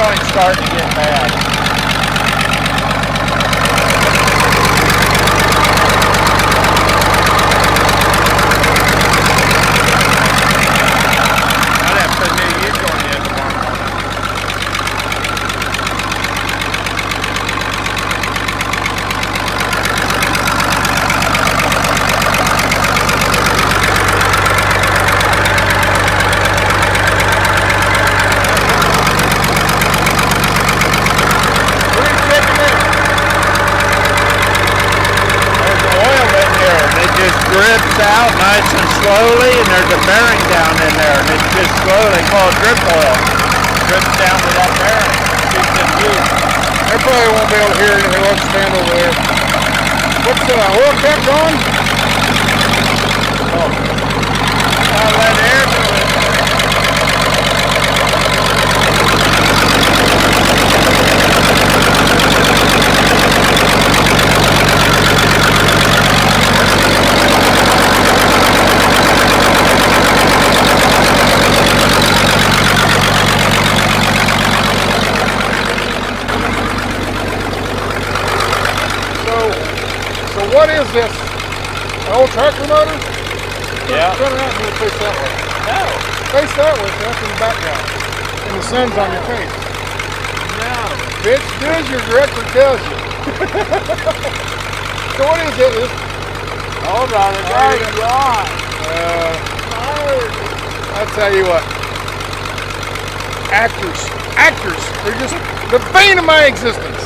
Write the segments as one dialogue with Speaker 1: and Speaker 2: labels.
Speaker 1: drilling's starting to get bad. I'd have to put new ute on the end tomorrow morning. Drips out nice and slowly, and there's a bearing down in there, and it's just slowly called drip oil. Drips down to that bearing. Keeps it used.
Speaker 2: I probably won't be able to hear anything. Let's stand over there. What's the oil cap on?
Speaker 1: Oh. I'll let air do it.
Speaker 2: What is this? An old tractor motor?
Speaker 1: Yeah.
Speaker 2: Turn around and face that way.
Speaker 1: No.
Speaker 2: Face that way, so that's in the background. And the sun's on your face.
Speaker 1: No.
Speaker 2: Bitch, do as your director tells you. So what is it?
Speaker 1: Hold on, it's already gone.
Speaker 2: I'll tell you what. Actors. They're just the bane of my existence.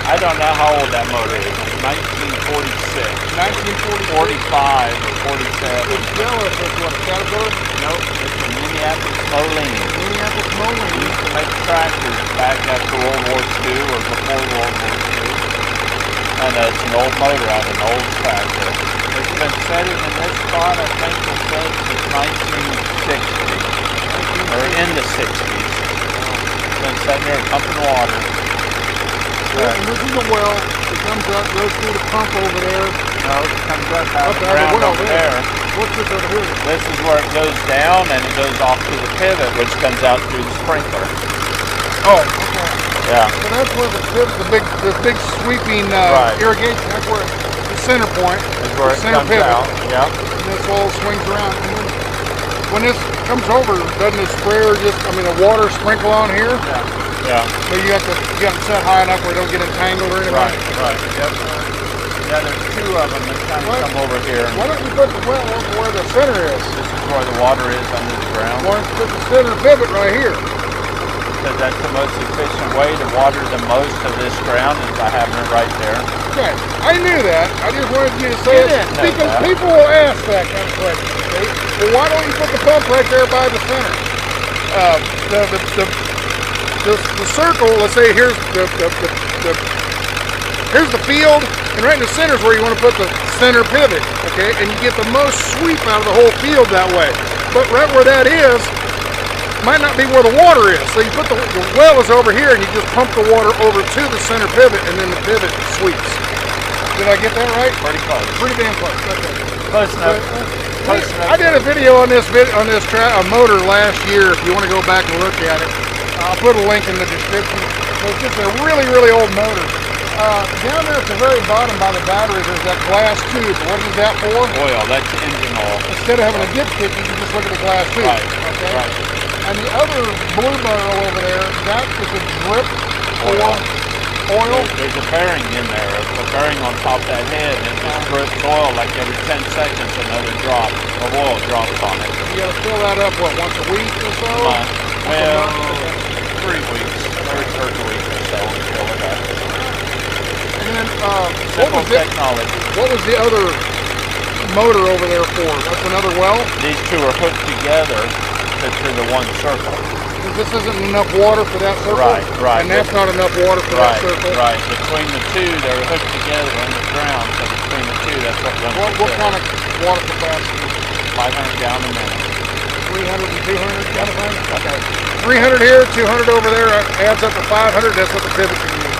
Speaker 1: I don't know how old that motor is. 1946.
Speaker 2: 1945
Speaker 1: or 47.
Speaker 2: It's jealous of what, a Caterpillar?
Speaker 1: Nope, it's a Minneapolis Pollination.
Speaker 2: Minneapolis Pollination.
Speaker 1: We used to make tractors back after World War II or before World War II. And it's an old motor out of an old tractor. It's been sitting in this spot, I think it says since 1960. Or in the 60s. It's been sitting there pumping water.
Speaker 2: And this is a well. It comes up, goes through the pump over there.
Speaker 1: No, it comes up out of the ground over there.
Speaker 2: What's this over here?
Speaker 1: This is where it goes down and it goes off to the pivot, which comes out through the sprinkler.
Speaker 2: Oh, okay.
Speaker 1: Yeah.
Speaker 2: So that's where the big sweeping irrigation. That's where the center point
Speaker 1: is where it comes
Speaker 2: pivot,
Speaker 1: out. Yeah.
Speaker 2: And this all swings around. And then when this comes over, doesn't the sprayer the water sprinkle on here?
Speaker 1: Yeah. Yeah.
Speaker 2: So you have to set high enough where it don't get entangled or anything.
Speaker 1: Right. Yep. Yeah, there's two of them that kind of come over here.
Speaker 2: Why don't you put the well over where the center is?
Speaker 1: This is where the water is under the ground.
Speaker 2: Why don't you put the center pivot right here?
Speaker 1: Because that's the most efficient way to water the most of this ground is by having it right there.
Speaker 2: Okay, I knew that. I just wanted you to say it because people will ask that kind of question. Okay? Well, why don't you put the pump right there by the center? The circle, let's say here's the field, and right in the center is where you want to put the center pivot, okay? And you get the most sweep out of the whole field that way. But right where that is, might not be where the water is. So you put the well is over here, and you just pump the water over to the center pivot, and then the pivot sweeps. Did I get that right?
Speaker 1: Pretty close.
Speaker 2: Pretty damn close. Okay.
Speaker 1: Close enough. Close enough.
Speaker 2: I did a video on this motor last year. If you want to go back and look at it. I'll put a link in the description. So it's just a really, really old motor. Down there at the very bottom by the battery, there's that glass tube. What is that for?
Speaker 1: Oil, that's engine oil.
Speaker 2: Instead of having a dipstick, you can just look at the glass tube.
Speaker 1: Right,
Speaker 2: okay?
Speaker 1: right.
Speaker 2: And the other blue barrel over there, that is a drip oil.
Speaker 1: There's a bearing in there. It's a bearing on top of that head, and it just drips oil like every 10 seconds another drop of oil drops on it.
Speaker 2: You gotta fill that up, what, once a week or so?
Speaker 1: Well, 3 weeks, every third week or so, we fill it up.
Speaker 2: And then,
Speaker 1: simple technology.
Speaker 2: What was the other motor over there for? That's another well?
Speaker 1: These two are hooked together to the one circle.
Speaker 2: This isn't enough water for that circle?
Speaker 1: Right.
Speaker 2: And that's not enough water for that circle?
Speaker 1: Right. Between the two, they're hooked together on the ground, so between the two, that's what runs
Speaker 2: What kind of water capacity?
Speaker 1: 500 gallon a minute.
Speaker 2: 300 and 200 kind of thing? Okay. 300 here, 200 over there, adds up to 500. That's what the pivot can use.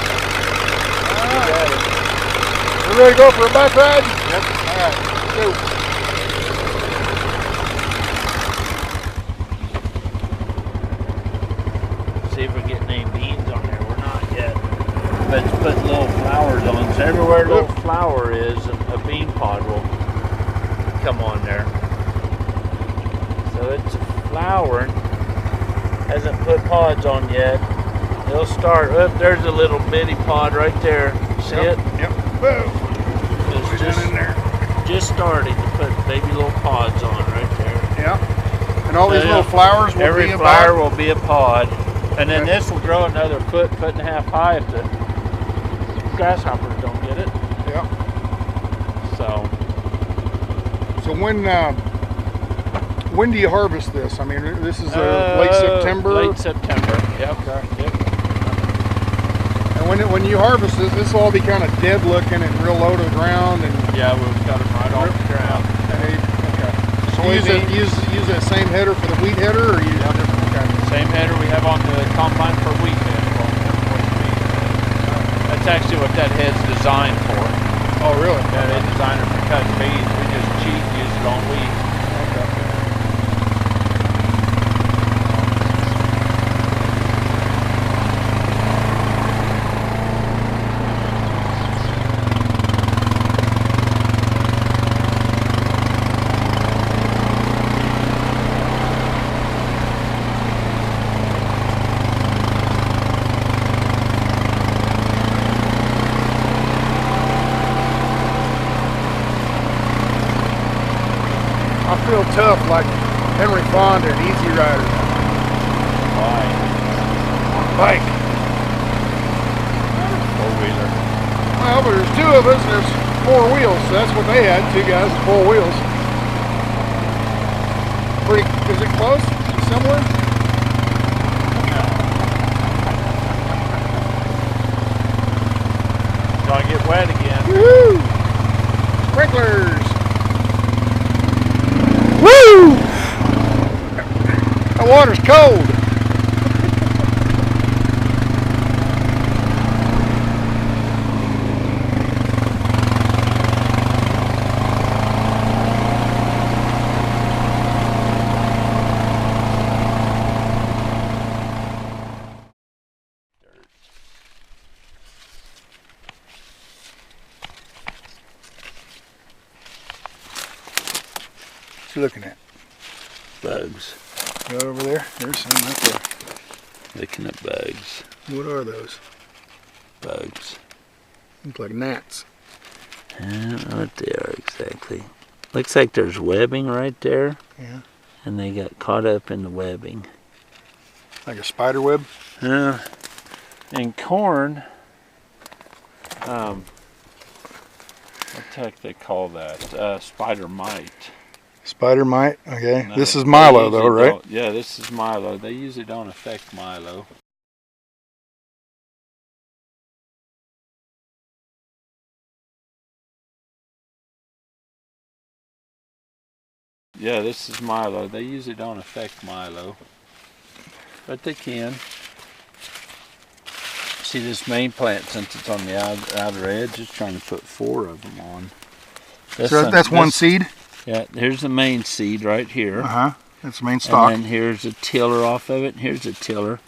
Speaker 2: All right. We ready to go for a bike ride?
Speaker 1: Yep.
Speaker 2: All right, let's go.
Speaker 1: of it's putting little flowers on. So everywhere a little flower is, a bean pod will come on there. So it's flowering. Hasn't put pods on yet. It'll start. Oh, there's a little bitty pod right there. See it?
Speaker 2: Yep. Whoa.
Speaker 1: It's just starting to put baby little pods on right there.
Speaker 2: Yeah. And all these little flowers will be
Speaker 1: every flower will be a pod. And then this will grow another foot and a half high if the grasshoppers don't get it.
Speaker 2: Yeah.
Speaker 1: So
Speaker 2: when do you harvest this? I mean, this is late September.
Speaker 1: Late September. Yep.
Speaker 2: Okay. Yep. And when you harvest this will all be kind of dead looking and real low to the ground. And
Speaker 1: yeah, we've got them right off the ground.
Speaker 2: Okay. Use that same header for the wheat header, or use different? Okay.
Speaker 1: Same header we have on the combine for wheat head. That's actually what that head's designed for.
Speaker 2: Oh, really?
Speaker 1: Yeah, they designed it for cutting beans. We just cheat and use it on wheat.
Speaker 2: I feel tough like Henry Fonda and Easy Rider.
Speaker 1: Why?
Speaker 2: On a bike.
Speaker 1: Four-wheeler.
Speaker 2: Well, but there's two of us and there's four wheels, so that's what they had, two guys with four wheels. Pretty, is it close? Similar?
Speaker 1: Gonna get wet again.
Speaker 2: Woo! Sprinklers! Woo! That water's cold. What you looking at?
Speaker 1: Bugs.
Speaker 2: Right over there? There's some right there.
Speaker 1: Looking at bugs.
Speaker 2: What are those?
Speaker 1: Bugs.
Speaker 2: Look like gnats.
Speaker 1: I don't know what they are exactly. Looks like there's webbing right there.
Speaker 2: Yeah.
Speaker 1: And they got caught up in the webbing.
Speaker 2: Like a spider web?
Speaker 1: In corn, what the heck they call that? Spider mite.
Speaker 2: Spider mite? Okay.
Speaker 1: No,
Speaker 2: this is Milo though, right?
Speaker 1: Yeah, this is Milo. They usually don't affect Milo. Yeah, this is Milo. They usually don't affect Milo, but they can. See this main plant, since it's on the outer edge, just trying to put 4 of them on.
Speaker 2: So that's one seed?
Speaker 1: Yeah, here's the main seed right here.
Speaker 2: That's the main stalk.
Speaker 1: And then here's a tiller off of it, and here's a tiller.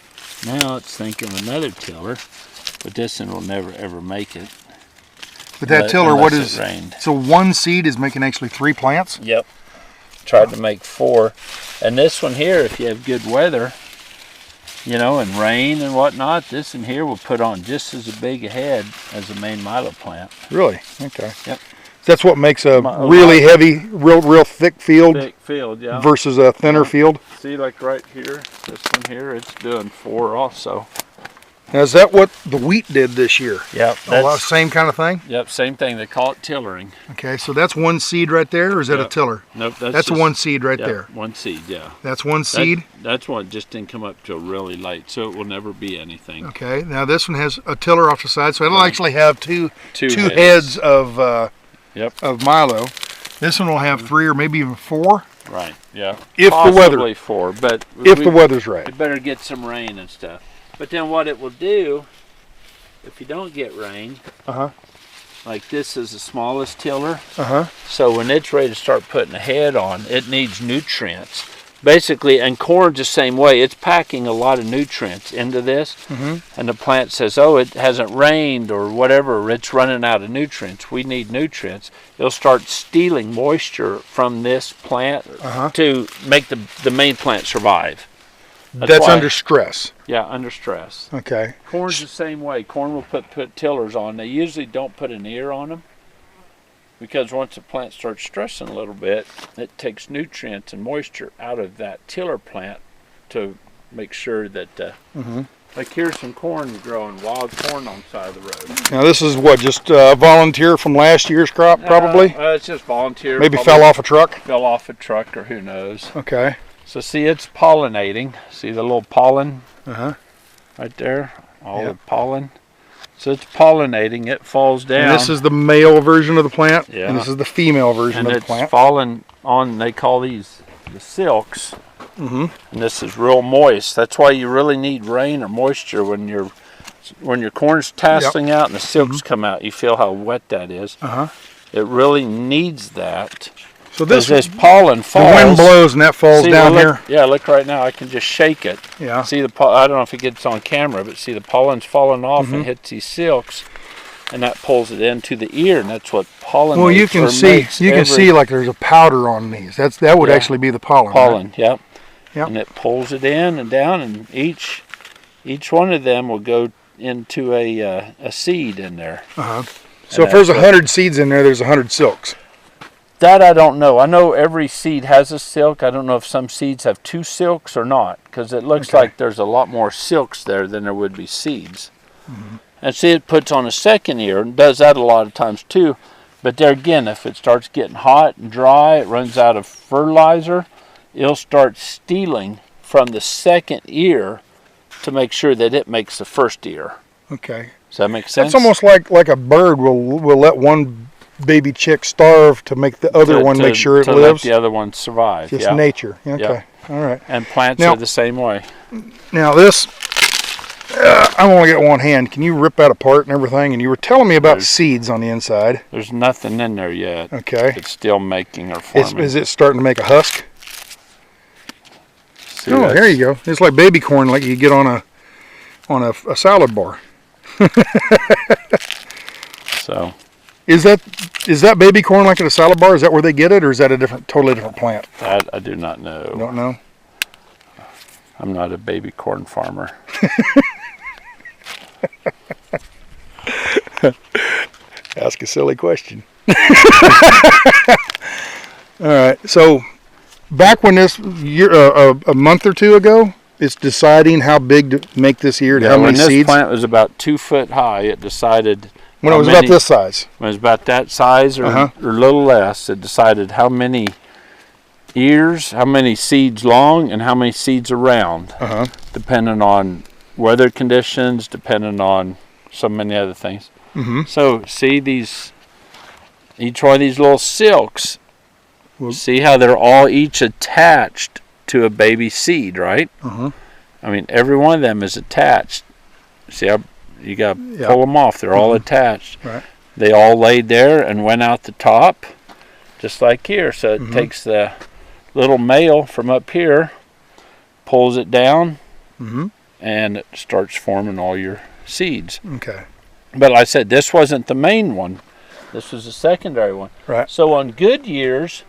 Speaker 1: Now it's thinking of another tiller, but this one will never ever make it.
Speaker 2: But that tiller, what is?
Speaker 1: Rained.
Speaker 2: So one seed is making actually 3 plants?
Speaker 1: Yep. Tried to make 4. And this one here, if you have good weather, you know, and rain and whatnot, this one here will put on just as big a head as the main Milo plant.
Speaker 2: Really? Okay.
Speaker 1: Yep.
Speaker 2: That's what makes a really heavy, real thick field,
Speaker 1: yeah.
Speaker 2: versus a thinner field.
Speaker 1: See, like right here, this one here, it's doing 4 also.
Speaker 2: Now, is that what the wheat did this year?
Speaker 1: Yep.
Speaker 2: That's same kind of thing?
Speaker 1: Yep, same thing. They call it tillering.
Speaker 2: Okay, so that's one seed right there, or is that a tiller?
Speaker 1: Nope,
Speaker 2: that's just, one seed right there.
Speaker 1: One seed, yeah.
Speaker 2: That's one seed?
Speaker 1: That's one just didn't come up till really late, so it will never be anything.
Speaker 2: Okay, now this one has a tiller off the side, so it'll actually have two heads of Milo. This one will have 3 or maybe even 4.
Speaker 1: Right, yeah.
Speaker 2: If
Speaker 1: possibly
Speaker 2: the weather.
Speaker 1: 4, but
Speaker 2: if the weather's right.
Speaker 1: It better get some rain and stuff. But then what it will do, if you don't get rain, like this is the smallest tiller, so when it's ready to start putting a head on, it needs nutrients. basically, and corn's the same way. It's packing a lot of nutrients into this, and the plant says, oh, it hasn't rained or whatever, it's running out of nutrients. We need nutrients. It'll start stealing moisture from this plant to make the main plant survive.
Speaker 2: That's under stress.
Speaker 1: Yeah, under stress.
Speaker 2: Okay.
Speaker 1: Corn's the same way. Corn will put tillers on. They usually don't put an ear on them, because once the plant starts stressing a little bit, it takes nutrients and moisture out of that tiller plant to make sure that, like here's some corn growing, wild corn on the side of the road.
Speaker 2: Now this is what, just volunteer from last year's crop, probably?
Speaker 1: It's just volunteer.
Speaker 2: Maybe fell off a truck?
Speaker 1: Fell off a truck, or who knows.
Speaker 2: Okay.
Speaker 1: So see, it's pollinating. See the little pollen right there? All the pollen. So it's pollinating, it falls down.
Speaker 2: And this is the male version of the plant,
Speaker 1: yeah.
Speaker 2: And this is the female version of the plant.
Speaker 1: And it's fallen on, they call these the silks. And this is real moist. That's why you really need rain or moisture when your corn's tasseling out and the silks come out. You feel how wet that is. It really needs that.
Speaker 2: So this
Speaker 1: pollen falls.
Speaker 2: The wind blows and that falls down here.
Speaker 1: Yeah, look right now. I can just shake it.
Speaker 2: Yeah.
Speaker 1: See the I don't know if it gets on camera, but see the pollen's falling off and hits these silks, and that pulls it into the ear, and that's what pollen.
Speaker 2: Well, you can see like there's a powder on these. That would actually be the pollen.
Speaker 1: Pollen, right? Yep.
Speaker 2: And
Speaker 1: it pulls it in and down, and each one of them will go into a seed in there.
Speaker 2: So if there's 100 seeds in there, there's 100 silks.
Speaker 1: That I don't know. I know every seed has a silk. I don't know if some seeds have 2 silks or not, because it looks like there's a lot more silks there than there would be seeds. And see, it puts on a second ear, and does that a lot of times too. But there again, if it starts getting hot and dry, it runs out of fertilizer, it'll start stealing from the second ear to make sure that it makes the first ear.
Speaker 2: Okay.
Speaker 1: Does that make sense?
Speaker 2: It's almost like a bird will let one baby chick starve to make the other one make sure it lives.
Speaker 1: Let the other one survive.
Speaker 2: Just nature. Okay. All right.
Speaker 1: And plants are the same way.
Speaker 2: Now this, I only got one hand. Can you rip that apart and everything? And you were telling me about seeds on the inside.
Speaker 1: There's nothing in there yet.
Speaker 2: Okay.
Speaker 1: It's still making or forming.
Speaker 2: Is it starting to make a husk?
Speaker 1: See,
Speaker 2: oh, here you go. It's like baby corn, like you get on a salad bar.
Speaker 1: So.
Speaker 2: Is that baby corn like at a salad bar? Is that where they get it, or is that a totally different plant?
Speaker 1: That I do not know.
Speaker 2: You don't know?
Speaker 1: I'm not a baby corn farmer.
Speaker 2: Ask a silly question. All right. So back when this year, a month or two ago, it's deciding how big to make this ear. How many seeds?
Speaker 1: When this plant was about 2 foot high, it decided.
Speaker 2: When it was about this size?
Speaker 1: When it was about that size or a little less, it decided how many ears, how many seeds long, and how many seeds around, depending on weather conditions, depending on so many other things. So see each one of these little silks, see how they're all each attached to a baby seed, right? I mean, every one of them is attached. See how you got to pull them off. They're all attached.
Speaker 2: Right.
Speaker 1: They all laid there and went out the top, just like here. So it takes the little male from up here, pulls it down, and it starts forming all your seeds.
Speaker 2: Okay.
Speaker 1: But like I said, this wasn't the main one. This was the secondary one.
Speaker 2: Right.
Speaker 1: So on good years,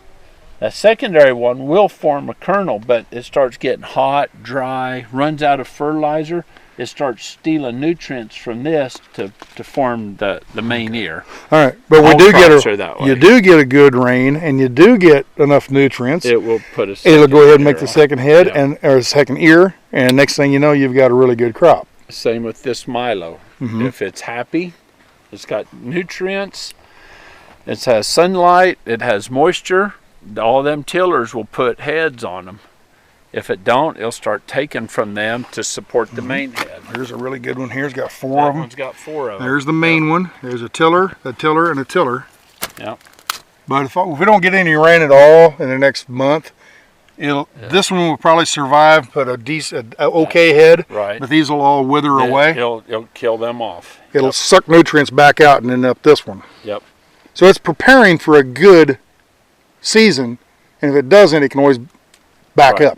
Speaker 1: that secondary one will form a kernel, but it starts getting hot, dry, runs out of fertilizer. It starts stealing nutrients from this to form the main ear.
Speaker 2: All right, but you do get a good rain, and you do get enough nutrients.
Speaker 1: It will put
Speaker 2: it'll go ahead and make the second head or second ear, and next thing you know, you've got a really good crop.
Speaker 1: Same with this Milo. If it's happy, it's got nutrients, it has sunlight, it has moisture. All them tillers will put heads on them. If it don't, it'll start taking from them to support the main head.
Speaker 2: Here's a really good one here. It's got 4 of them.
Speaker 1: That one's got 4 of them.
Speaker 2: There's the main one. There's a tiller, and a tiller.
Speaker 1: Yep.
Speaker 2: But if we don't get any rain at all in the next month, this one will probably survive, put a decent, okay head.
Speaker 1: Right.
Speaker 2: But these will all wither away.
Speaker 1: It'll kill them off.
Speaker 2: It'll suck nutrients back out and end up this one.
Speaker 1: Yep.
Speaker 2: So it's preparing for a good season, and if it doesn't, it can always back up.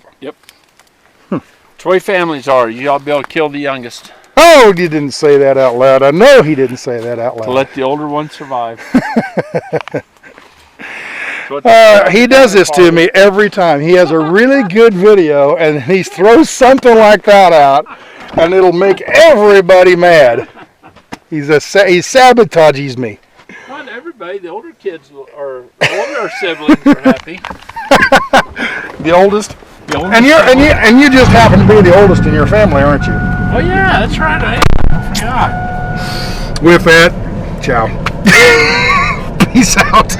Speaker 1: That's the way families are. You ought to be able to kill the youngest.
Speaker 2: Oh, you didn't say that out loud. I know he didn't say that out loud.
Speaker 1: To let the older one survive.
Speaker 2: He does this to me every time. He has a really good video, and he throws something like that out, and it'll make everybody mad. He sabotages me.
Speaker 1: Not everybody. The older kids or older siblings are happy.
Speaker 2: The oldest. And you just happen to be the oldest in your family, aren't you?
Speaker 1: Oh yeah, that's right. I forgot.
Speaker 2: With that, ciao. Peace out.